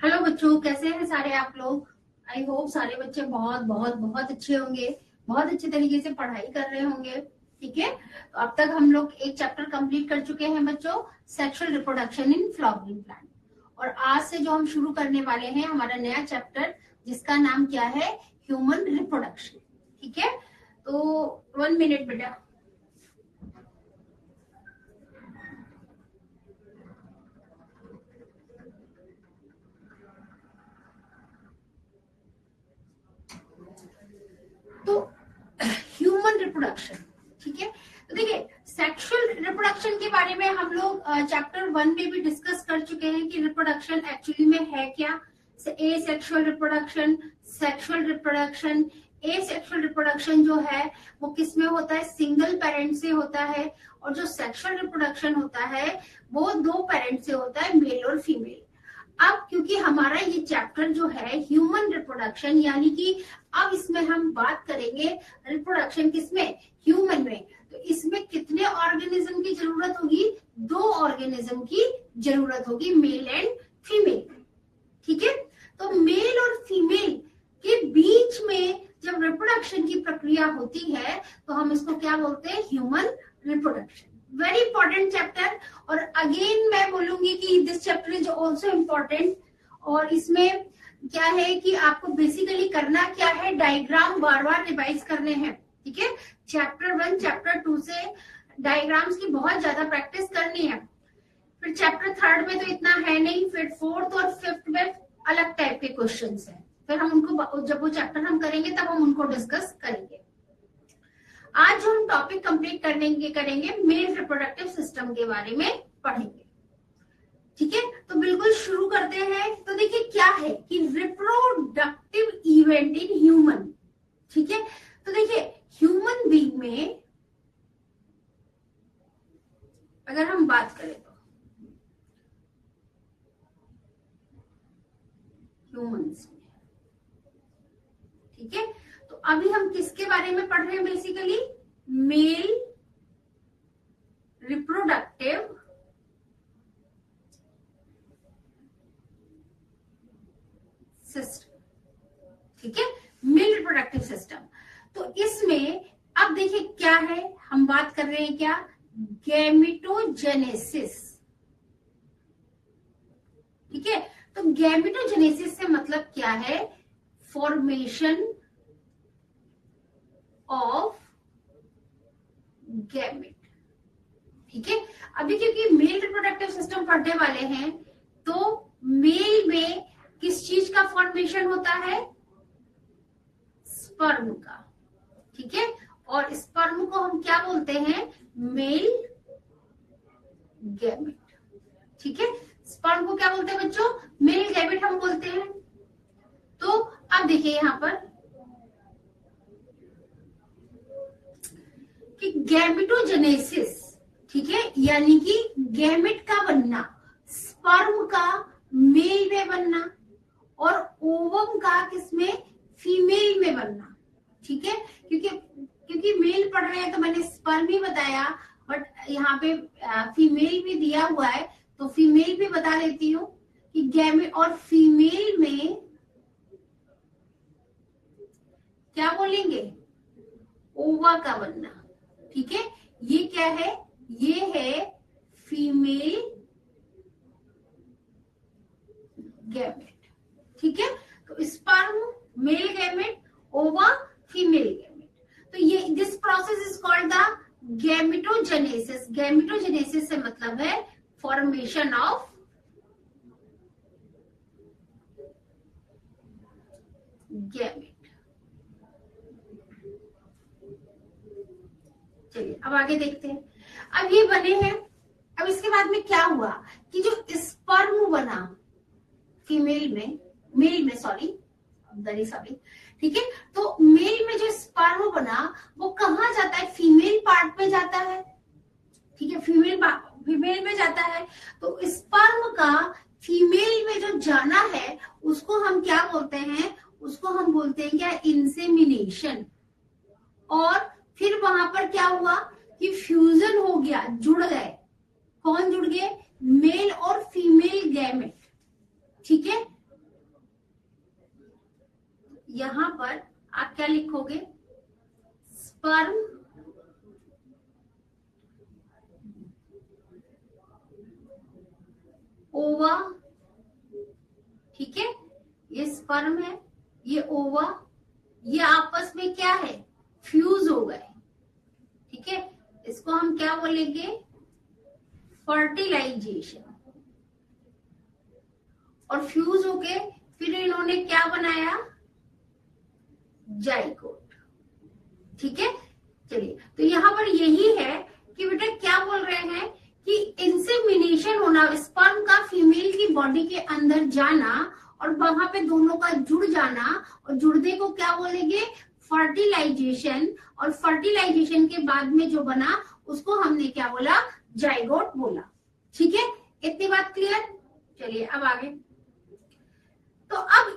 Hello बच्चों, कैसे हैं सारे आप लोग। आई होप सारे बच्चे बहुत बहुत बहुत अच्छे होंगे, बहुत अच्छे तरीके से पढ़ाई कर रहे होंगे। ठीक है, तो अब तक हम लोग एक चैप्टर कंप्लीट कर चुके हैं बच्चों, sexual reproduction in flowering plant. और आज से जो हम शुरू करने वाले हैं हमारा नया चैप्टर, जिसका नाम क्या है, ह्यूमन रिप्रोडक्शन। ठीक है, तो 1 मिनट बेटा। तो ह्यूमन रिप्रोडक्शन, ठीक है, तो देखिए सेक्सुअल रिप्रोडक्शन के बारे में हम लोग चैप्टर 1 में भी डिस्कस कर चुके हैं कि रिप्रोडक्शन एक्चुअली में है क्या। ए सेक्सुअल रिप्रोडक्शन, सेक्सुअल रिप्रोडक्शन। ए सेक्सुअल रिप्रोडक्शन जो है वो किस में होता है, सिंगल पेरेंट से होता है। और जो सेक्सुअल रिप्रोडक्शन होता है वो 2 पेरेंट से होता है, मेल और फीमेल। अब क्योंकि हमारा ये चैप्टर जो है ह्यूमन रिप्रोडक्शन, यानी कि अब इसमें हम बात करेंगे रिप्रोडक्शन किसमें, ह्यूमन में। तो इसमें कितने ऑर्गेनिज्म की जरूरत होगी, 2 ऑर्गेनिज्म की जरूरत होगी, मेल एंड फीमेल। ठीक है, तो मेल और फीमेल के बीच में जब रिप्रोडक्शन की प्रक्रिया होती है तो हम इसको क्या बोलते हैं, human reproduction. Very important chapter. और अगेन मैं बोलूंगी कि this chapter is also important. और इसमें क्या है कि आपको बेसिकली करना क्या है, डायग्राम बार बार रिवाइज करने हैं। ठीक है, चैप्टर 1 चैप्टर 2 से डायग्राम्स की बहुत ज्यादा प्रैक्टिस करनी है। फिर चैप्टर 3 में तो इतना है नहीं, फिर 4th और 5th में अलग टाइप के क्वेश्चंस हैं। फिर हम उनको, जब वो चैप्टर हम करेंगे तब हम उनको डिस्कस करेंगे। आज जो हम टॉपिक कंप्लीट करेंगे मेल रिप्रोडक्टिव सिस्टम के बारे में पढ़ेंगे। ठीक है, तो बिल्कुल शुरू करते हैं। तो देखिए क्या है कि रिप्रोडक्टिव इवेंट इन ह्यूमन। ठीक है, तो देखिए ह्यूमन बीइंग में अगर हम बात करें तो ह्यूमंस में, ठीक है, तो अभी हम किसके बारे में पढ़ रहे हैं, बेसिकली मेल रिप्रोडक्टिव सिस्टम। ठीक है, मेल रिप्रोडक्टिव सिस्टम। तो इसमें अब देखिए क्या है, हम बात कर रहे हैं क्या, गैमेटोजेनेसिस। ठीक है, तो गैमेटोजेनेसिस से मतलब क्या है, फॉर्मेशन ऑफ गैमेट। ठीक है, अभी क्योंकि मेल रिप्रोडक्टिव सिस्टम पढ़ने वाले हैं तो मेल में किस चीज का फॉर्मेशन होता है, स्पर्म का। ठीक है, और स्पर्म को हम क्या बोलते हैं, मेल गैमेट। ठीक है, स्पर्म को क्या बोलते हैं बच्चों, मेल गैमेट हम बोलते हैं। तो अब देखिए यहां पर कि गैमेटोजेनेसिस, ठीक है, यानी कि गैमेट का बनना, स्पर्म का मेल में बनना और ओवम का किसमें, फीमेल में बनना। ठीक है, क्योंकि मेल पढ़ रहे हैं तो मैंने स्पर्म ही बताया, बट यहाँ पे फीमेल भी दिया हुआ है तो फीमेल भी बता देती हूँ कि गैमेट और फीमेल में क्या बोलेंगे, ओवा का बनना। ठीक है, ये क्या है, ये है फीमेल गैमेट। ठीक है, तो स्पर्म मेल गैमेट, ओवा फीमेल गैमेट। तो ये this process is called the gametogenesis. Gametogenesis से मतलब है फॉर्मेशन ऑफ गैमेट। चलिए अब आगे देखते हैं। अब ये बने हैं, अब इसके बाद में क्या हुआ कि जो स्पर्म बना फीमेल में, मेल में, सॉरी वेरी सॉरी। ठीक है, तो मेल में जो स्पर्म बना वो कहाँ जाता है, फीमेल पार्ट में जाता है। ठीक है, फीमेल में जाता है। तो स्पर्म का फीमेल में जो जाना है उसको हम क्या बोलते हैं, उसको हम बोलते हैं क्या, इंसेमिनेशन। और फिर वहां पर क्या हुआ कि फ्यूजन हो गया, जुड़ गए। कौन जुड़ गए, मेल और फीमेल गैमेट। ठीक है, यहाँ पर आप क्या लिखोगे, स्पर्म ओवा, ठीक है, ये स्पर्म है, ये ओवा, ये आपस में क्या है, फ्यूज हो गए, ठीक है, इसको हम क्या बोलेंगे, फर्टिलाइजेशन। और फ्यूज होके फिर इन्होंने क्या बनाया, जाइगोट, ठीक है। चलिए, तो यहाँ पर यही है कि बेटा क्या बोल रहे हैं कि इंसेमिनेशन होना, स्पर्म का फीमेल की बॉडी के अंदर जाना और वहां पे दोनों का जुड़ जाना, और जुड़ने को क्या बोलेंगे, फर्टिलाइजेशन। और फर्टिलाइजेशन के बाद में जो बना उसको हमने क्या बोला, जाइगोट बोला, ठीक है। इतनी बात क्लियर। चलिए अब आगे। तो अब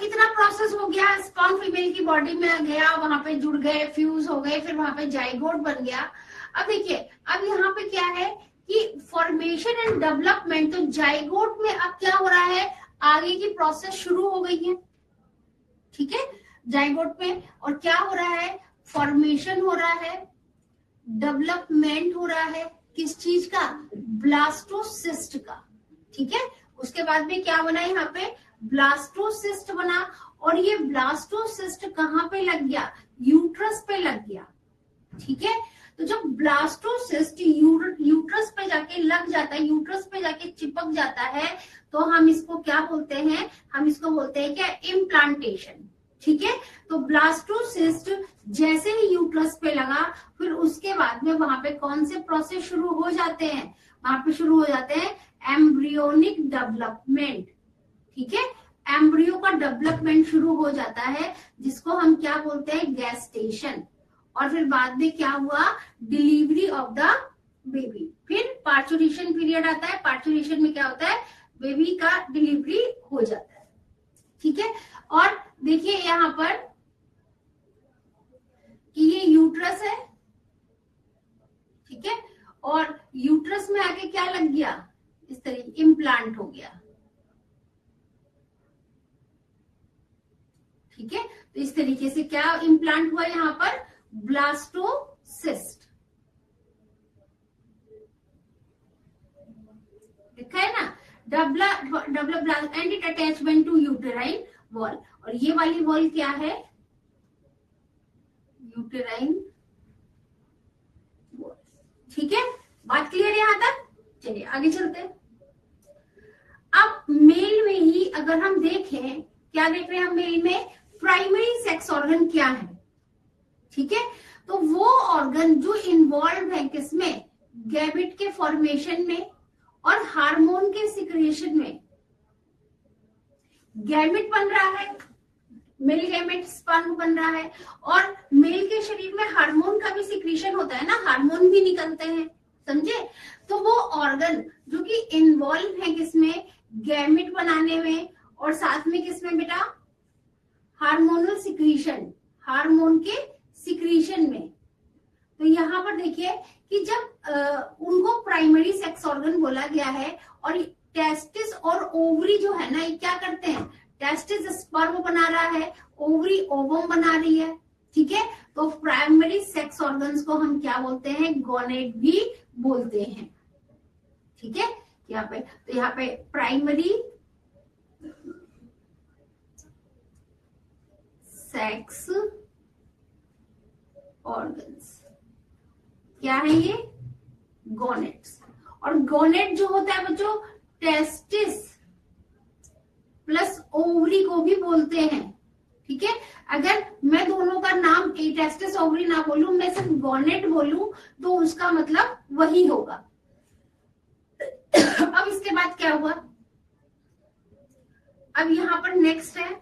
इतना प्रोसेस हो गया, स्पर्म फीमेल की बॉडी में गया, वहां पे जुड़ गए, फ्यूज हो गए, फिर वहां पे जाइगोट बन गया। अब देखिए, अब यहाँ पे क्या है कि फॉर्मेशन एंड डेवलपमेंट, तो जाइगोट में अब क्या हो रहा है, आगे की प्रोसेस शुरू हो गई है, ठीक है, जाइगोट में। और क्या हो रहा है, फॉर्मेशन हो रहा है, डेवलपमेंट हो रहा है, किस चीज का, ब्लास्टोसिस्ट का, ठीक है। उसके बाद में क्या बना, यहाँ पे ब्लास्टोसिस्ट बना। और ये ब्लास्टोसिस्ट कहाँ पे लग गया, यूट्रस पे लग गया, ठीक है। तो जब ब्लास्टोसिस्ट यूट्रस पे जाके लग जाता है, यूट्रस पे जाके चिपक जाता है, तो हम इसको क्या बोलते हैं, हम इसको बोलते हैं क्या, इम्प्लांटेशन, ठीक है। तो ब्लास्टोसिस्ट जैसे ही यूट्रस पे लगा, फिर उसके बाद में वहां पे कौन से प्रोसेस शुरू हो जाते हैं, वहां पे शुरू हो जाते हैं एम्ब्रियोनिक डेवलपमेंट, ठीक है। एम्ब्रियो का डेवलपमेंट शुरू हो जाता है, जिसको हम क्या बोलते हैं, गेस्टेशन। और फिर बाद में क्या हुआ, डिलीवरी ऑफ द बेबी। फिर पार्चुरेशन पीरियड आता है, पार्चुरेशन में क्या होता है, बेबी का डिलीवरी हो जाता है, ठीक है। और देखिए यहाँ पर कि ये यूट्रस है, ठीक है, और यूट्रस में आके क्या लग गया, इस तरीके इम्प्लांट हो गया, ठीक है। तो इस तरीके से क्या इम्प्लांट हुआ, यहाँ पर ब्लास्टोसिस्ट लिखा है ना, develop and it attachment to uterine wall. और ये वाली वॉल क्या है, यूटेराइन वॉल, ठीक है। बात क्लियर है यहाँ तक। चलिए आगे चलते हैं। अब मेल में ही अगर हम देखें, क्या देख रहे हैं हम मेल में, प्राइमरी सेक्स ऑर्गन क्या है, ठीक है। तो वो ऑर्गन जो इन्वॉल्व है किसमें, गैमेट के फॉर्मेशन में और हार्मोन के सिक्रेशन में। गैमेट बन रहा है, मेल गैमेट, स्पर्म बन रहा है, और मेल के शरीर में हार्मोन का भी सिक्रेशन होता है ना, हार्मोन भी निकलते हैं, समझे। तो वो ऑर्गन जो कि इन्वॉल्व है किसमें, गैमेट बनाने में, और साथ में किसमें बेटा, हार्मोनल सिक्रीशन, हार्मोन के सिक्रीशन में। तो यहाँ पर देखिए कि जब उनको प्राइमरी सेक्स ऑर्गन बोला गया है, और टेस्टिस और ओवरी जो है ना, ये क्या करते हैं, टेस्टिस स्पर्म बना रहा है, ओवरी ओवम बना रही है, ठीक है। तो प्राइमरी सेक्स ऑर्गन्स को हम क्या बोलते हैं, गोनेड भी बोलते हैं, ठीक है। यहाँ पे तो यहाँ पे प्राइमरी सेक्स ऑर्गन्स क्या है, ये गोनेट्स। और गोनेट जो होता है बच्चों, टेस्टिस प्लस ओवरी को भी बोलते हैं, ठीक है। अगर मैं दोनों का नाम टेस्टिस ओवरी ना बोलूं, मैं सिर्फ गोनेट बोलूं, तो उसका मतलब वही होगा। अब इसके बाद क्या हुआ, अब यहाँ पर नेक्स्ट है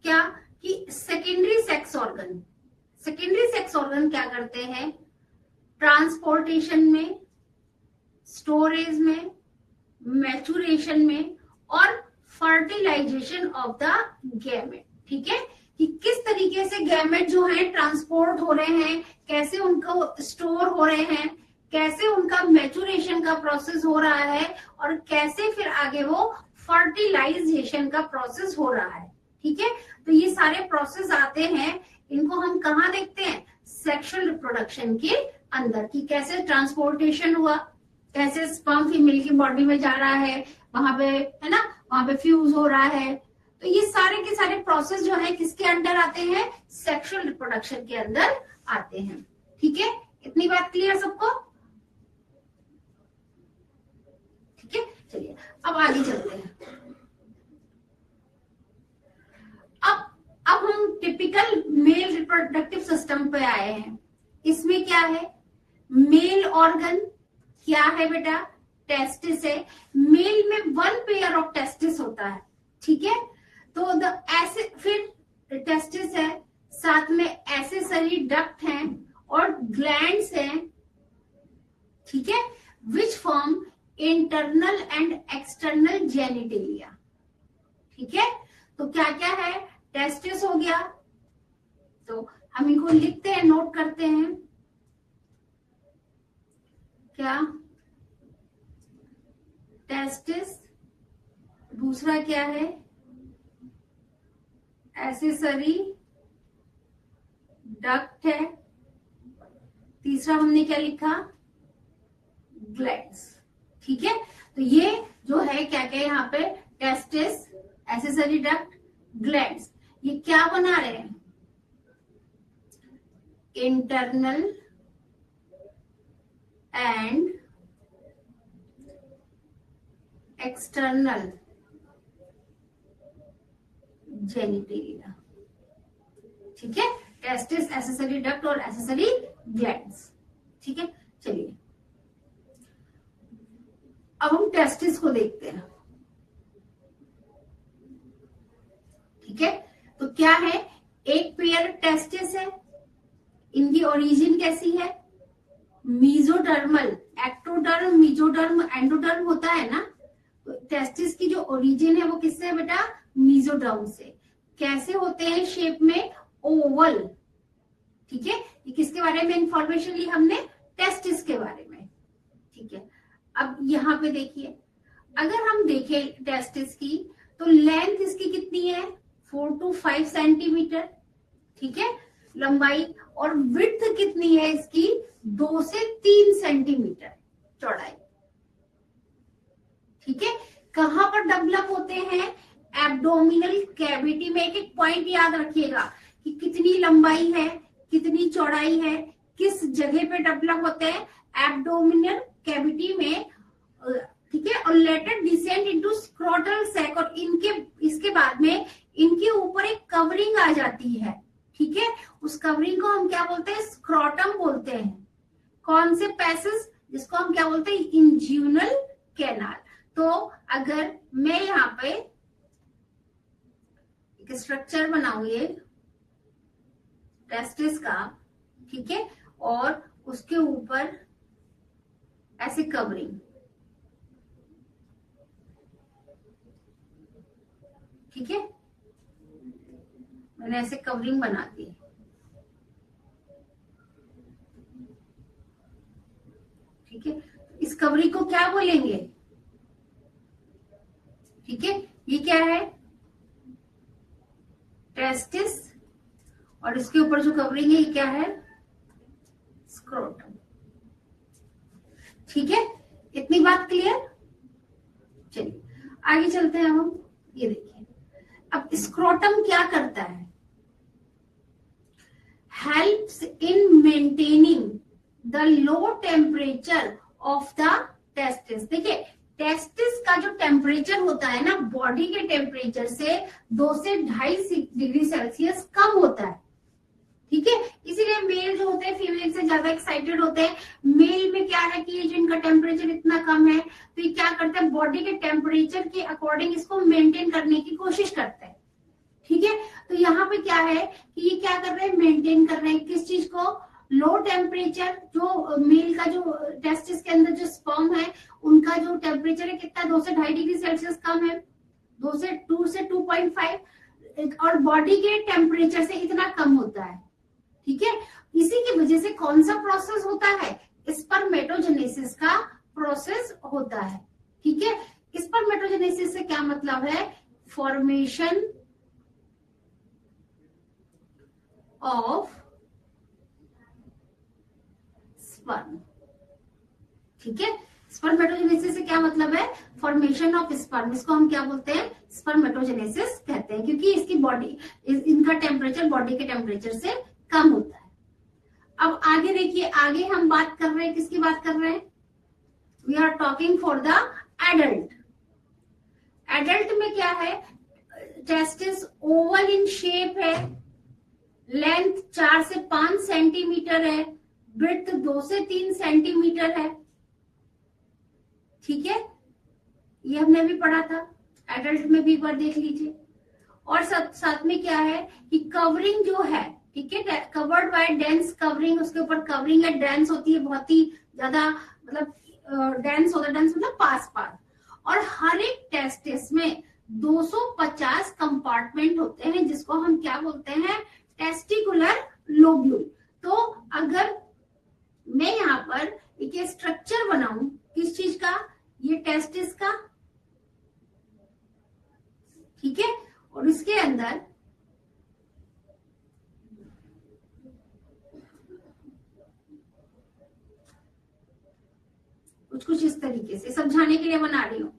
क्या, कि secondary sex organ. Secondary sex organ क्या करते हैं, ट्रांसपोर्टेशन में, स्टोरेज में, मैचुरेशन में, और फर्टिलाइजेशन ऑफ द गैमेट, ठीक है। कि किस तरीके से गैमेट जो है ट्रांसपोर्ट हो रहे हैं, कैसे उनको स्टोर हो रहे हैं, कैसे उनका मैचुरेशन का प्रोसेस हो रहा है, और कैसे फिर आगे वो फर्टिलाइजेशन का प्रोसेस हो रहा है, ठीक है, तो ये सारे प्रोसेस आते हैं, इनको हम कहाँ देखते हैं, सेक्सुअल रिप्रोडक्शन के अंदर, कि कैसे ट्रांसपोर्टेशन हुआ, कैसे स्पर्म फीमेल की बॉडी में जा रहा है, वहां पे है ना, वहां पे फ्यूज हो रहा है। तो ये सारे के सारे प्रोसेस जो है किसके अंडर आते हैं, सेक्सुअल रिप्रोडक्शन के अंदर आते हैं। ठीक है, इतनी बात क्लियर सबको? ठीक है, चलिए अब आगे चलते हैं। अब हम टिपिकल मेल रिप्रोडक्टिव सिस्टम पे आए हैं। इसमें क्या है, मेल ऑर्गन क्या है बेटा, टेस्टिस है। मेल में 1 पेयर ऑफ टेस्टिस होता है, ठीक है, तो ऐसे फिर टेस्टिस है, साथ में एक्सेसरी डक्ट हैं और ग्लैंड्स हैं, ठीक है, which form internal and external genitalia. ठीक है, तो क्या क्या है, टेस्टिस हो गया, तो हम इनको लिखते हैं, नोट करते हैं, क्या, टेस्टिस, दूसरा क्या है, एक्सेसरी डक्ट है, तीसरा हमने क्या लिखा, ग्लैंड्स। ठीक है, तो ये जो है क्या क्या यहाँ पे, टेस्टिस, एक्सेसरी डक्ट, ग्लैंड्स, ये क्या बना रहे हैं, इंटरनल एंड एक्सटर्नल जेनिटेलिया। ठीक है, टेस्टिस, एक्सेसरी डक्ट और एक्सेसरी ग्लैंड्स। ठीक है, चलिए अब हम टेस्टिस को देखते हैं। ठीक है, तो क्या है, एक पेयर टेस्टिस है, इनकी ओरिजिन कैसी है, मीजोडर्मल, एक्टोडर्म, मीजोडर्म, एंडोडर्म होता है ना, तो टेस्टिस की जो ओरिजिन है वो किससे है बेटा, मीजोडर्म से। कैसे होते हैं शेप में, ओवल। ठीक है, ये किसके बारे में इंफॉर्मेशन ली हमने, टेस्टिस के बारे में। ठीक है, अब यहाँ पे देखिए, अगर हम देखें टेस्टिस की, तो लेंथ इसकी कितनी है, 4 to 5 सेंटीमीटर। ठीक है, लंबाई, और विड्थ कितनी है इसकी, 2 से 3 सेंटीमीटर चौड़ाई। ठीक है, कहां पर डेवलप होते हैं, एब्डोमिनल कैविटी में। एक पॉइंट याद रखिएगा कि कितनी लंबाई है, कितनी चौड़ाई है, किस जगह पे डेवलप होते हैं, एब्डोमिनल कैविटी में। ठीक है, और later descend into scrotal sac, और इसके बाद में इनके ऊपर एक कवरिंग आ जाती है। ठीक है, उस कवरिंग को हम क्या बोलते हैं, स्क्रोटम बोलते हैं। कौन से पैसेज, जिसको हम क्या बोलते हैं, इंज्यूनल कैनाल। तो अगर मैं यहाँ पे एक स्ट्रक्चर बनाऊ ये टेस्टिस का, ठीक है, और उसके ऊपर ऐसे कवरिंग, ठीक है, मैंने ऐसे कवरिंग बना दी। ठीक है, इस कवरिंग को क्या बोलेंगे, ठीक है, ये क्या है, टेस्टिस, और इसके ऊपर जो कवरिंग है ये क्या है, स्क्रोटम। ठीक है, इतनी बात क्लियर? चलिए आगे चलते हैं हम। ये देखिए, अब स्क्रोटम क्या करता है, helps in maintaining the low temperature of the testis. देखिए, टेस्टिस का जो टेम्परेचर होता है ना, बॉडी के टेम्परेचर से 2 से 2.5 डिग्री सेल्सियस कम होता है। ठीक है, इसीलिए मेल जो होते हैं फीमेल से ज्यादा एक्साइटेड होते हैं। मेल में क्या है कि जिनका टेम्परेचर इतना कम है, तो ये क्या करते हैं, बॉडी के टेम्परेचर के अकॉर्डिंग इसको मेंटेन करने की कोशिश करते हैं। ठीक है, तो यहाँ पे क्या है कि ये क्या कर रहे हैं, मेंटेन कर रहे हैं किस चीज को, लो टेम्परेचर। जो मेल का जो टेस्टिस के अंदर जो स्पर्म है, उनका जो टेम्परेचर है कितना, 2 से 2.5 डिग्री सेल्सियस कम है, 2 से 2.5, और बॉडी के टेम्परेचर से इतना कम होता है। ठीक है, इसी की वजह से कौन सा प्रोसेस होता है, स्पर्मेटोजेनेसिस का प्रोसेस होता है। ठीक है, स्पर्मेटोजेनेसिस से क्या मतलब है, फॉर्मेशन ऑफ स्पर्म। ठीक है, स्पर्मेटोजेनेसिस से क्या मतलब है, फॉर्मेशन ऑफ स्पर्म, इसको हम क्या बोलते हैं, स्पर्मेटोजेनेसिस कहते हैं, क्योंकि इसकी बॉडी, इनका टेम्परेचर बॉडी के टेम्परेचर से कम होता है। अब आगे देखिए, आगे हम बात कर रहे हैं, किसकी बात कर रहे हैं, we are talking for the adult. Adult में क्या है, टेस्टिस ओवल इन शेप है, लेंथ 4 से 5 सेंटीमीटर है, ब्रेड्थ 2 से 3 सेंटीमीटर है। ठीक है, ये हमने भी पढ़ा था, एडल्ट में भी एक बार देख लीजिए। और साथ में क्या है कि कवरिंग जो है, ठीक है, कवर्ड बाय डेंस कवरिंग, उसके ऊपर कवरिंग है, डेंस होती है, बहुत ही ज्यादा, मतलब डेंस होता है, डेंस मतलब पास पास। और हर एक टेस्टिस में 250 कंपार्टमेंट होते हैं, जिसको हम क्या बोलते हैं, टेस्टिकुलर लोब्यूल। तो अगर मैं यहाँ पर एक स्ट्रक्चर बनाऊं, किस चीज का, ये टेस्टिस का, ठीक है, और इसके अंदर कुछ इस तरीके से समझाने के लिए बना रही हूं।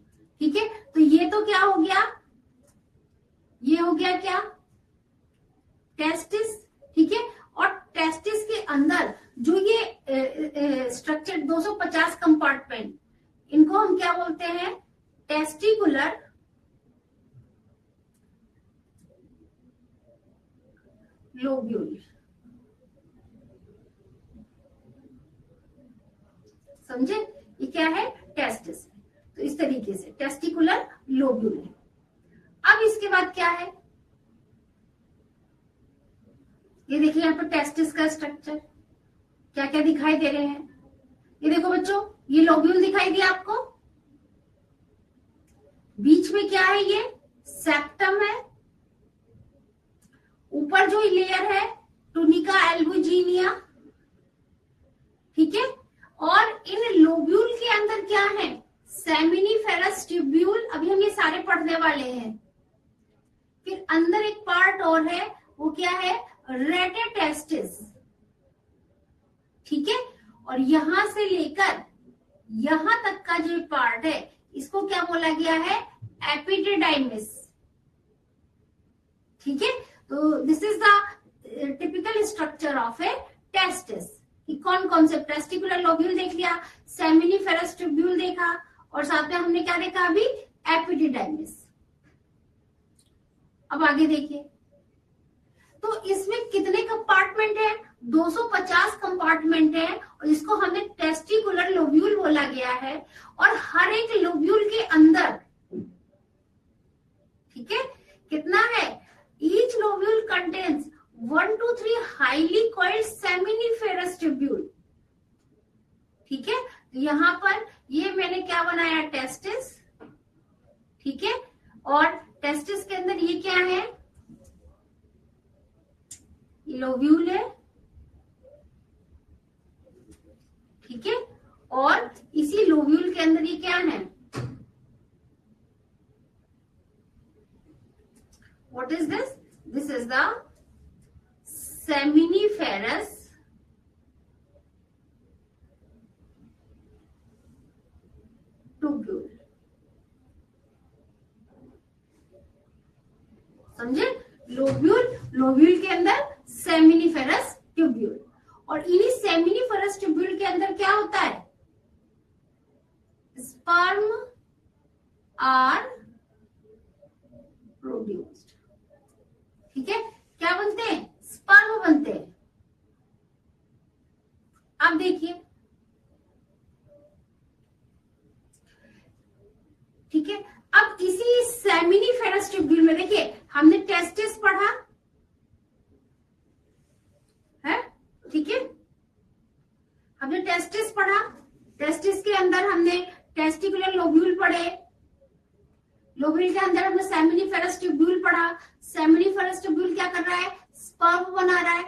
ठीक है, तो ये तो क्या हो गया, ये हो गया क्या, टेस्टिस। ठीक है, और टेस्टिस के अंदर जो ये स्ट्रक्चर 250 कंपार्टमेंट, इनको हम क्या बोलते हैं, टेस्टिकुलर लोब्यूल। समझे, ये क्या है, टेस्टिस। तो इस तरीके से टेस्टिकुलर लोब्यूल है। अब इसके बाद क्या है, ये देखिए यहाँ पर टेस्टिस का स्ट्रक्चर क्या क्या दिखाई दे रहे हैं। ये देखो बच्चों, ये लोब्यूल दिखाई दिया आपको, बीच में क्या है, ये सेप्टम है, ऊपर जो लेयर है टूनिका एल्बुजिनिया। ठीक है, और इन लोब्यूल के अंदर क्या है, सेमिनिफेरस ट्यूब्यूल। अभी हम ये सारे पढ़ने वाले हैं। फिर अंदर एक पार्ट और है, वो क्या है, रेटेटेस्टिस। ठीक है, और यहां से लेकर यहां तक का जो पार्ट है, इसको क्या बोला गया है, एपिडिडाइमिस। ठीक है, तो this is the typical structure of A testis. कौन कौन से, टेस्टिकुलर लोब्यूल देख लिया, सेमिनिफेरस ट्यूब्यूल देखा, और साथ में हमने क्या देखा अभी, एपिडिडाइमिस। अब आगे देखिए, तो इसमें कितने कंपार्टमेंट है, 250 कंपार्टमेंट है, और इसको हमने टेस्टिकुलर लोब्यूल बोला गया है। और हर एक लोब्यूल के अंदर, ठीक है, कितना है, each lobule contains 1 to 3 highly coiled seminiferous tubule. ठीक है, तो यहां पर ये मैंने क्या बनाया, टेस्टिस। ठीक है, और टेस्टिस के अंदर ये क्या है, लोब्यूल है। ठीक है, और इसी लोब्यूल के अंदर ये क्या है, what is this, this is the seminiferous tubule. समझे, लोब्यूल, लोब्यूल के अंदर सेमिनिफेरस ट्यूब्यूल, और इन्हीं सेमिनिफेरस ट्यूब्यूल के अंदर क्या होता है, स्पर्म आर प्रोड्यूस्ड। ठीक है, क्या बनते हैं, स्पर्म बनते हैं। अब देखिए, ठीक है, अब इसी सेमिनिफेरस ट्यूब्यूल में देखिए, हमने टेस्टिस पढ़ा है। ठीक है, हमने टेस्टिस पढ़ा, टेस्टिस के अंदर हमने टेस्टिकुलर लोब्यूल पढ़े, लोब्यूल के अंदर हमने सेमिनिफेरस ट्यूब्यूल पढ़ा। सेमिनिफेरस ट्यूब्यूल क्या कर रहा है, स्पर्म बना रहा है।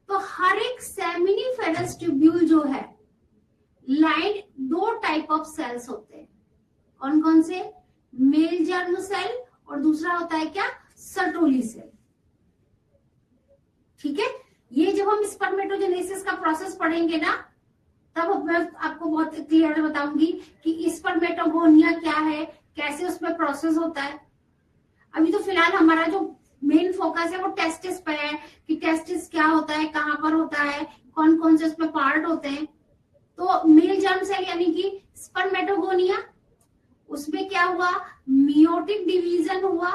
तो हर एक सेमिनिफेरस ट्यूब्यूल जो है, लाइंड 2 टाइप ऑफ सेल्स होते हैं। कौन कौन से, मेल जर्म सेल, और दूसरा होता है क्या, सर्टोली सेल। ठीक है, ये जब हम स्पर्मेटोजेनेसिस का प्रोसेस पढ़ेंगे ना, तब मैं आपको बहुत क्लियर बताऊंगी कि स्पर्मेटोगोनिया क्या है, कैसे उसमें प्रोसेस होता है। अभी तो फिलहाल हमारा जो मेन फोकस है वो टेस्टिस पे है कि टेस्टिस क्या होता है, कहाँ पर होता है, कौन कौन से उसमें पार्ट होते हैं। तो मेल जर्म सेल यानी कि स्पर्मेटोगोनिया, उसमें क्या हुआ, मियोटिक डिवीजन हुआ।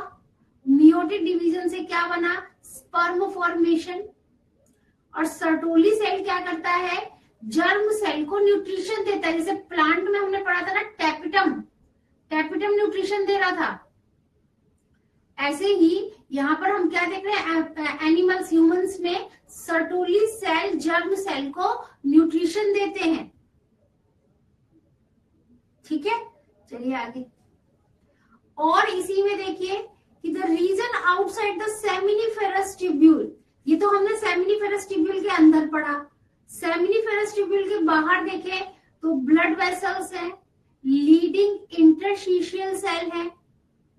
मियोटिक डिवीजन से क्या बना, स्पर्म फॉर्मेशन। और सर्टोली सेल क्या करता है, जर्म सेल को न्यूट्रिशन देता है। जैसे प्लांट में हमने पढ़ा था ना, टैपिटम, टैपिटम न्यूट्रिशन दे रहा था, ऐसे ही यहाँ पर हम क्या देख रहे हैं, एनिमल्स, ह्यूमंस में सर्टोली सेल जर्म सेल को न्यूट्रिशन देते हैं। ठीक है, चलिए आगे। और इसी में देखिए कि the region outside the seminiferous tubule, ये तो हमने सेमिनिफेरस ट्यूब्यूल के अंदर पढ़ा। सेमिनिफेरस ट्यूब्यूल के बाहर देखे तो ब्लड वेसल्स हैं, लीडिंग इंटरस्टिशियल सेल है,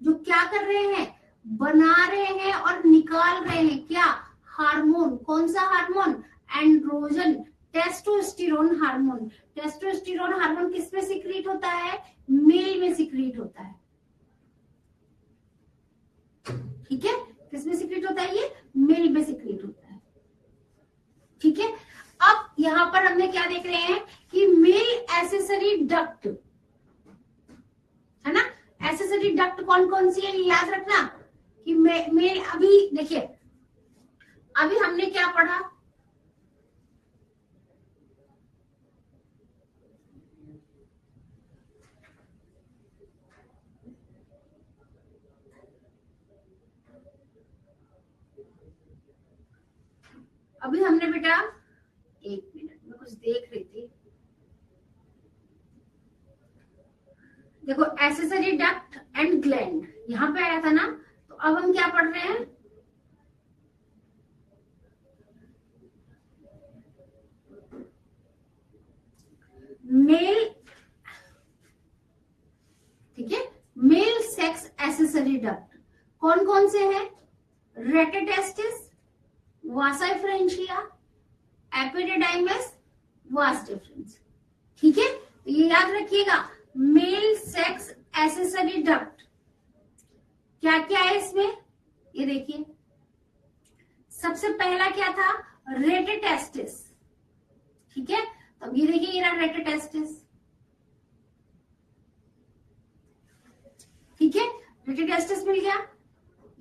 जो क्या कर रहे हैं, बना रहे हैं और निकाल रहे हैं क्या, हार्मोन। कौन सा hormone, androgen, testosterone hormone. Testosterone hormone किसमें सिक्रीट होता है, मेल में सिक्रीट होता है। ठीक है, किसमें सिक्रीट होता है, ये मेल में सिक्रीट होता है। ठीक है, अब यहां पर हमने क्या देख रहे हैं कि मेल एसेसरी डक्ट है ना। एसेसरी डक्ट कौन कौन सी है, याद रखना कि मेल, अभी देखिए अभी हमने क्या पढ़ा, अभी हमने बेटा, एक मिनट में कुछ देख रही थी, देखो एसेसरी डक्ट एंड ग्लैंड यहां पे आया था ना। तो अब हम क्या पढ़ रहे हैं, मेल, ठीक है, मेल सेक्स एसेसरी डक्ट कौन कौन से हैं, रेटेटेस्टिस, वासा फ्रेंचिया, एपिडिडाइमस, वास डिफरेंस। ठीक है, तो ये याद रखिएगा, मेल सेक्स एसेसरी डक्ट क्या क्या है इसमें, ये देखिए सबसे पहला क्या था, रेटेटेस्टिस। ठीक है, तो ये देखिए ये रहा रेटेटेस्टिस। ठीक है, रेटेटेस्टिस मिल गया,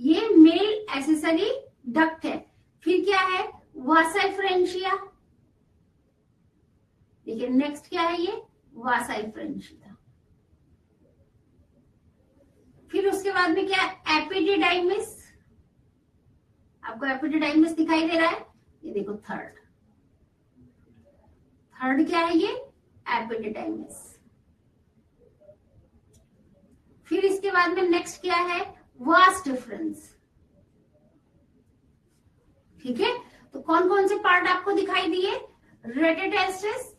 ये मेल एसेसरी डक्ट है। फिर क्या है, वासा फ्रेंचिया, देखिए नेक्स्ट क्या है, ये वासा फ्रेंचिया। फिर उसके बाद में क्या है, एपिडिडाइमिस, आपको एपिडिडाइमिस दिखाई दे रहा है, ये देखो थर्ड, थर्ड क्या है, ये एपिडिडाइमिस। फिर इसके बाद में नेक्स्ट क्या है, वास डिफरेंस। ठीक है, तो कौन कौन से पार्ट आपको दिखाई दिए, रेटेटेस्टिस,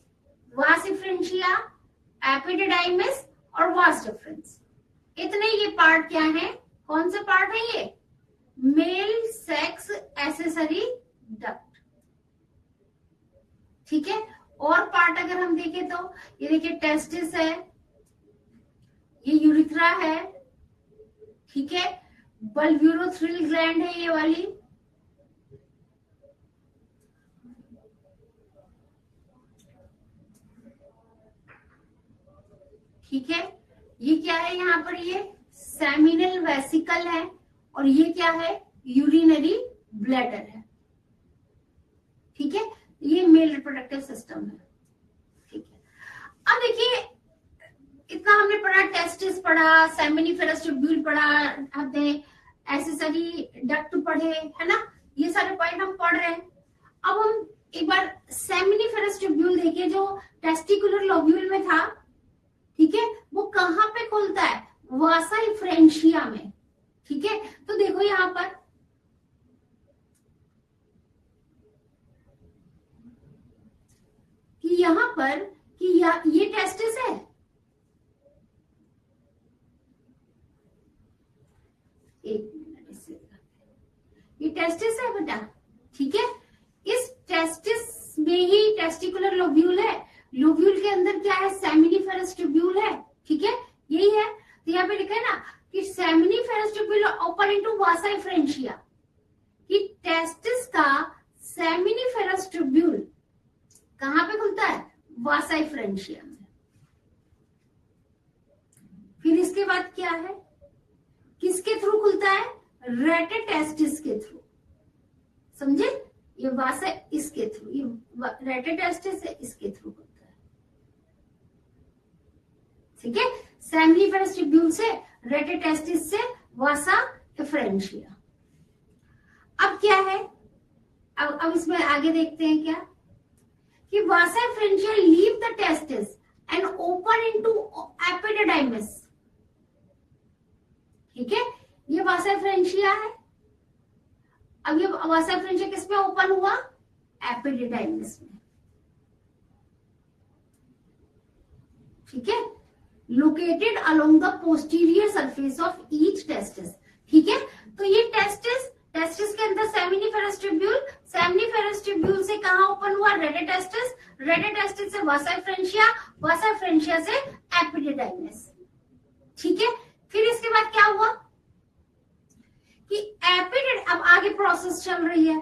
वास फ्रेंचिया, एपिडिडाइमिस और वास डिफरेंस। इतने ये पार्ट क्या है, कौन से पार्ट है ये, मेल सेक्स एसेसरी डक्ट। ठीक है, और पार्ट अगर हम देखें तो ये देखिए टेस्टिस है, ये यूरिथ्रा है, ठीक है, बल्ब्यूरोथ्रिल ग्लैंड है ये वाली, ठीक है, ये क्या है यहाँ पर, ये सेमिनल वेसिकल है, और ये क्या है, यूरिनरी ब्लैडर है। ठीक है, ये मेल रिप्रोडक्टिव सिस्टम है। ठीक है, अब देखिए इतना हमने पढ़ा, टेस्टिस पढ़ा, सेमिनिफेरस ट्यूब्यूल पढ़ा, हमने एसेसरी डक्ट पढ़े, है ना, ये सारे पॉइंट हम पढ़ रहे हैं। अब हम एक बार सेमिनिफेरस ट्यूब्यूल देखिए, जो टेस्टिकुलर लोब्यूल में था, ठीक है, वो कहाँ पे खुलता है, वासा फ्रेंचिया में। ठीक है, तो देखो यहाँ पर कि यहाँ पर कि ये टेस्टिस है, एक मिनट इससे, ये टेस्टिस है बेटा। ठीक है, इस टेस्टिस में ही टेस्टिकुलर लोब्यूल है, लोब्यूल के अंदर क्या है, सेमिनिफेरस ट्यूब्यूल है, ठीक है, यही है। तो यहाँ पे लिखा है ना कि सेमिनिफेरस ट्यूब्यूल ओपन इनटू वासा एफ्रेंशिया, कि टेस्टिस का सेमिनिफेरस ट्यूब्यूल कहां पे खुलता है, वासा एफ्रेंशिया में। फिर इसके बाद क्या है, किसके थ्रू खुलता है, रेटेटेस्टिस के थ्रू, समझे, ये वासा इसके थ्रू, ये रेटेटेस्टिस है, इसके थ्रू खुलता है, ठीक है, सेमिनिफेरस ट्यूब्यूल से, रेटेटेस्टिस से, वासा एफ्रेंशिया। अब क्या है, अब इसमें आगे देखते हैं क्या, कि vasa efferentia leave the testis and open into epididymis, ठीक है, ये वासा एफ्रेंशिया है। अब ये वासा एफ्रेंशिया किस में ओपन हुआ, एपिडिडाइमिस में, ठीक है, located along the posterior surface of each testis, ठीक है। तो ये टेस्टिस के अंदर सेमिनिफेरस ट्यूब्यूल, सेमिनिफेरस ट्यूब्यूल से कहां ओपन हुआ, रेटेटेस्टिस, रेटेटेस्टिस से वासा एफ्रेंशिया, वासा एफ्रेंशिया से एपिडिडाइमिस, ठीक है। फिर इसके बाद क्या हुआ कि अब आगे प्रोसेस चल रही है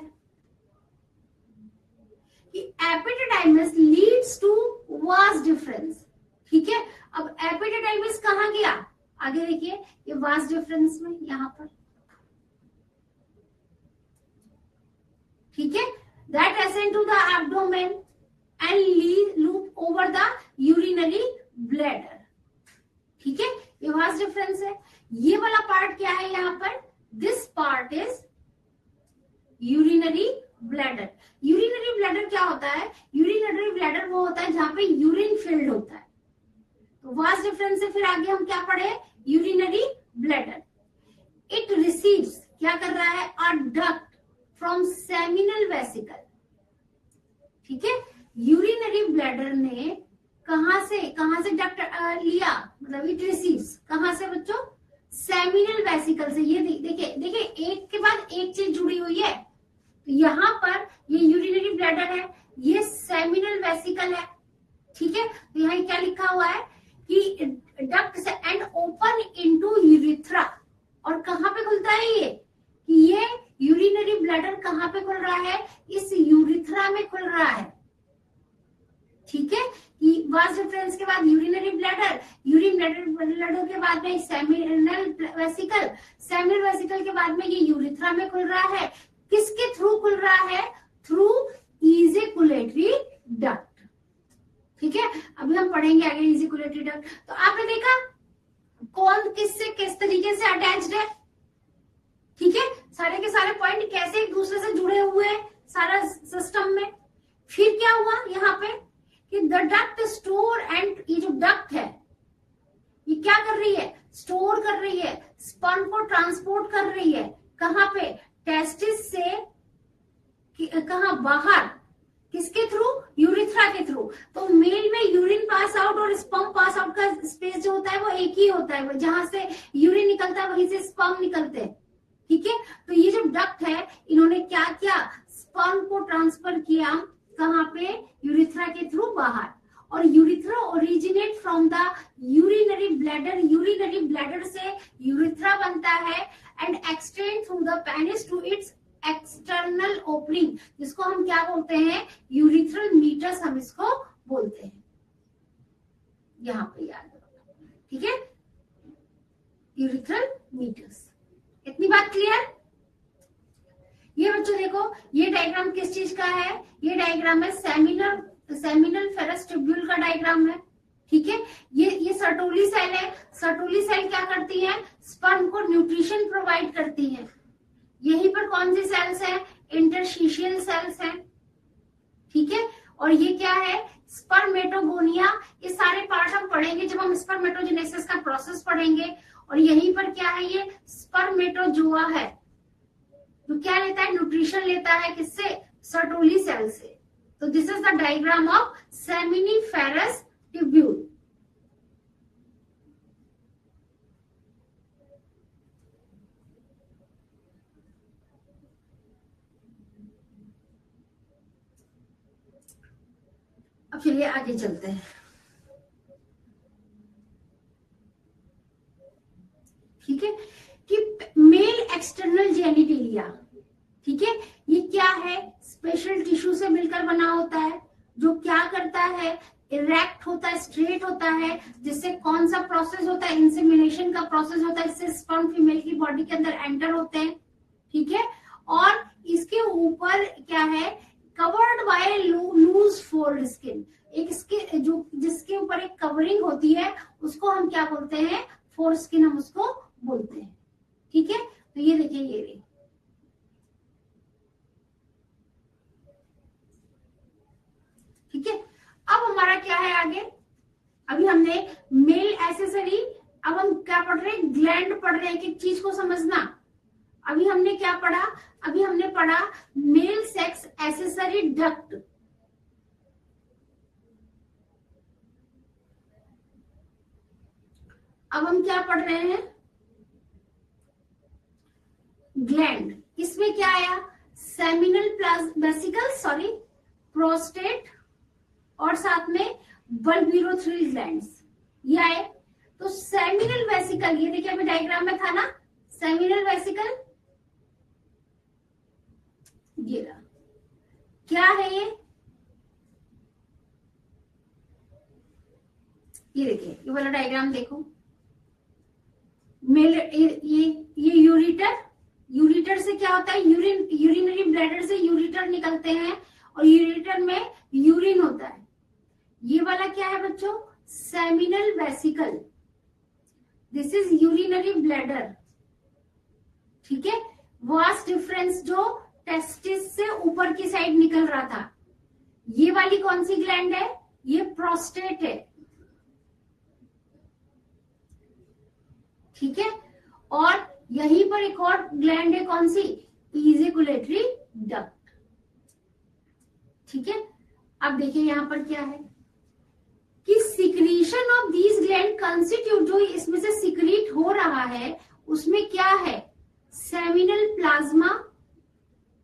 कि epididymis leads to vas deferens, ठीक है। अब एपिडिडाइमिस कहां गया, आगे देखिए, ये वास डिफरेंस में, यहां पर, ठीक है, that ascend to the abdomen and loop over the urinary bladder, ठीक है, ये वास डिफरेंस है। ये वाला पार्ट क्या है यहाँ पर, this part is urinary bladder. Urinary bladder क्या होता है, यूरिनरी ब्लैडर वो होता है जहां पे यूरिन फिल्ड होता है, तो वास डिफरेंस से फिर आगे हम क्या पढ़े, यूरिनरी ब्लैडर। इट रिसीव्स, क्या कर रहा है, अ डक्ट फ्रॉम सेमिनल वेसिकल, ठीक है, यूरिनरी ब्लैडर ने कहां से डक्ट लिया, मतलब इट रिसीव्स कहां से बच्चों, सेमिनल वेसिकल से। ये देखिए एक के बाद एक चीज जुड़ी हुई है, तो यहाँ पर ये यूरिनरी ब्लैडर है, ये सेमिनल वेसिकल है, ठीक है। तो यहाँ क्या लिखा हुआ है कि डक्ट से एंड ओपन इनटू यूरिथ्रा, और कहां पे खुलता है ये, कि ये यूरिनरी ब्लैडर कहां पे खुल रहा है, इस यूरिथ्रा में खुल रहा है, ठीक है। कि वास डिफरेंस के बाद यूरिनरी ब्लैडर, ब्लैडर के बाद में सेमिनल वेसिकल, सेमिनल वेसिकल के बाद में ये यूरिथ्रा में खुल रहा है, किसके थ्रू खुल रहा है, थ्रू इजेकुलेटरी डक्ट, ठीक है। अभी हम पढ़ेंगे आगे इजेकुलेटरी डक्ट। तो आपने देखा कौन किससे किस तरीके से अटैच्ड है, ठीक है, सारे के सारे पॉइंट कैसे एक दूसरे से जुड़े हुए हैं सारा सिस्टम में। फिर क्या हुआ यहाँ पे कि द डक्ट स्टोर, एंड ये जो डक्ट है ये क्या कर रही है, स्टोर कर रही है, स्पर्म को ट्रांसपोर्ट कर रही है, कहां पे, टेस्टिस से कहां, बाहर, किसके थ्रू, यूरिथ्रा के थ्रू। तो मेल में यूरिन पास आउट और स्पर्म पास आउट का स्पेस जो होता है वो एक ही होता है, जहां से यूरिन निकलता है वहीं से स्पर्म निकलते हैं, ठीक है। तो ये जो डक्ट है इन्होंने क्या किया, स्पर्म को ट्रांसफर किया कहां पे, यूरिथ्रा के थ्रू बाहर, और urethra originate from the urinary bladder, urinary bladder से यूरिथ्रा बनता है, and extend through the penis to its external opening, जिसको हम क्या बोलते हैं, यूरिथ्रल मीटस हम इसको बोलते हैं, यहां पे याद रखो, ठीक है, यूरिथ्रल मीटस। इतनी बात क्लियर। ये बच्चों देखो, ये डायग्राम किस चीज का है, ये डायग्राम है सेमिनल फेरस ट्यूब्यूल का डायग्राम है, ठीक है। ये सर्टोली सेल है, सर्टोली सेल क्या करती है, स्पर्म को न्यूट्रिशन प्रोवाइड करती है। यहीं पर कौन सी सेल्स हैं, इंटरस्टिशियल सेल्स हैं, ठीक है। और ये क्या है, स्पर्मेटोगोनिया। ये सारे पार्ट हम पढ़ेंगे जब हम स्पर्मेटोजेनेसिस का प्रोसेस पढ़ेंगे। और यहीं पर क्या है, ये स्पर्मेटोजोआ है, तो क्या लेता है, न्यूट्रिशन लेता है, किससे, सर्टोली सेल से। तो this is the diagram of seminiferous tubule. चलिए आगे चलते हैं। ठीक है, कि मेल एक्सटर्नल जेनिटेलिया, ठीक है, ये क्या है, स्पेशल टिश्यू से मिलकर बना होता है, जो क्या करता है, इरेक्ट होता है, स्ट्रेट होता है, जिससे कौन सा प्रोसेस होता है, इंसेमिनेशन का प्रोसेस होता है, इससे स्पर्म फीमेल की बॉडी के अंदर एंटर होते हैं। ठीक है, और इसके ऊपर क्या है, covered by loose fold skin, एक इसके जो जिसके ऊपर एक कवरिंग होती है उसको हम क्या बोलते हैं, फोर स्किन हम उसको बोलते हैं। ठीक है, तो ये देखिए ये रही, ठीक है। अब हमारा क्या है आगे, अभी हमने मेल एसेसरी, अब हम क्या पढ़ रहे हैं, ग्लैंड पढ़ रहे हैं, एक चीज को समझना। अभी हमने क्या पढ़ा, अभी हमने पढ़ा मेल सेक्स एसेसरी डक्ट, अब हम क्या पढ़ रहे हैं, ग्लैंड। इसमें क्या आया, सेमिनल वेसिकल, सॉरी प्रोस्टेट, और साथ में बल्बिरोथ्रिल ग्लैंड्स, ये आए। तो सेमिनल वेसिकल, ये देखिए अभी डायग्राम में था ना, सेमिनल वेसिकल ये रहा, क्या है ये देखिए, ये वाला डायग्राम देखो, मेल ये यूरिटर, यूरिटर से क्या होता है, यूरिनरी ब्लैडर से यूरिटर निकलते हैं, और यूरिटर में यूरिन होता है। ये वाला क्या है बच्चों, seminal vesicle, this is urinary bladder. ठीक है, वास्ट डिफरेंस जो टेस्टिस से ऊपर की साइड निकल रहा था, ये वाली कौन सी ग्लैंड है, ये प्रोस्टेट है। ठीक है, और यहीं पर एक और ग्लैंड है, कौन सी, इजेकुलेटरी डक्ट। ठीक है, अब देखिए यहां पर क्या है कि secretion of these gland constitute, जो इसमें से सिक्रीट हो रहा है उसमें क्या है, सेमिनल प्लाज्मा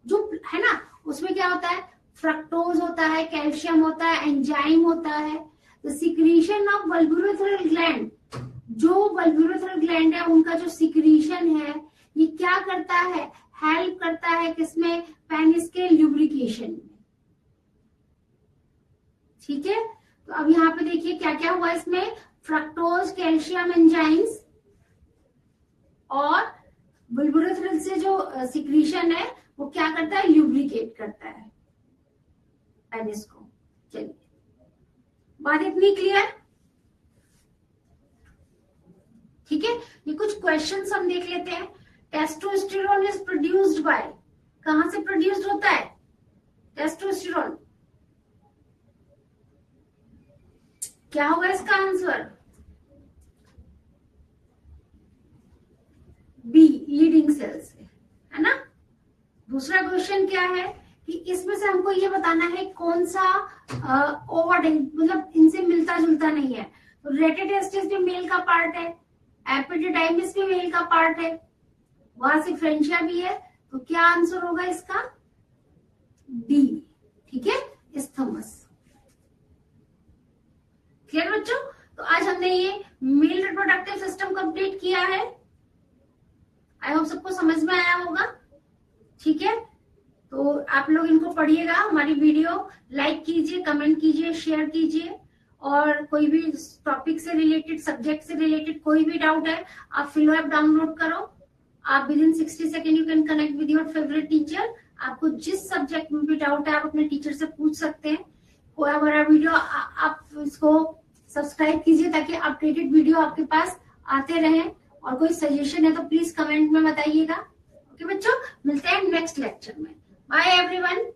जो है ना, उसमें क्या होता है, फ्रक्टोज होता है, कैल्शियम होता है, एंजाइम होता है। तो सिक्रीशन ऑफ बल्बिरोथ्रल ग्लैंड, जो बल्बिरोथ्रल ग्लैंड है उनका जो सिक्रीशन है, ये क्या करता है, हेल्प करता है किसमें, पेनिस के ल्यूब्रिकेशन में। ठीक है, तो अब यहाँ पे देखिए क्या क्या हुआ इसमें, फ्रक्टोज, कैल्शियम, एंजाइम्स, और बल्बिरोथ्रल से जो सिक्रीशन है वो क्या करता है, ल्यूब्रिकेट करता है पेनिस को। चलिए, बात इतनी क्लियर। ठीक है, ये कुछ क्वेश्चंस हम देख लेते हैं। टेस्टोस्टेरोन इज प्रोड्यूस्ड बाय, कहां से प्रोड्यूस्ड होता है टेस्टोस्टेरोन, क्या होगा इसका आंसर, बी, लीडिंग सेल से, है ना। दूसरा क्वेश्चन क्या है कि इसमें से हमको ये बताना है कौन सा ओवरडेंट, मतलब इनसे मिलता जुलता नहीं है। तो रेटिटेस्टिस भी मेल का पार्ट है, एपिडिडाइमिस भी मेल का पार्ट है, वहां से फ्रेंचिया भी है, तो क्या आंसर होगा इसका, डी। ठीक है, इस्थमस। क्लियर बच्चों, तो आज हमने ये मेल रिप्रोडक्टिव सिस्टम कंप्लीट किया है, आई होप सबको समझ में आया होगा। ठीक है, तो आप लोग इनको पढ़िएगा, हमारी वीडियो लाइक कीजिए, कमेंट कीजिए, शेयर कीजिए, और कोई भी टॉपिक से रिलेटेड, सब्जेक्ट से रिलेटेड कोई भी डाउट है, आप फिलो ऐप डाउनलोड करो, आप with in 60 second you can connect with your favourite teacher. आपको जिस सब्जेक्ट में भी डाउट है आप अपने टीचर से पूछ सकते हैं। कोई हमारा वीडियो आप इसको सब्सक्राइब कीजिए ताकि अपडेटेड वीडियो आपके पास आते रहें, और कोई सजेशन है तो प्लीज कमेंट में बताइएगा। ओके बच्चों, मिलते हैं नेक्स्ट लेक्चर में। Bye everyone.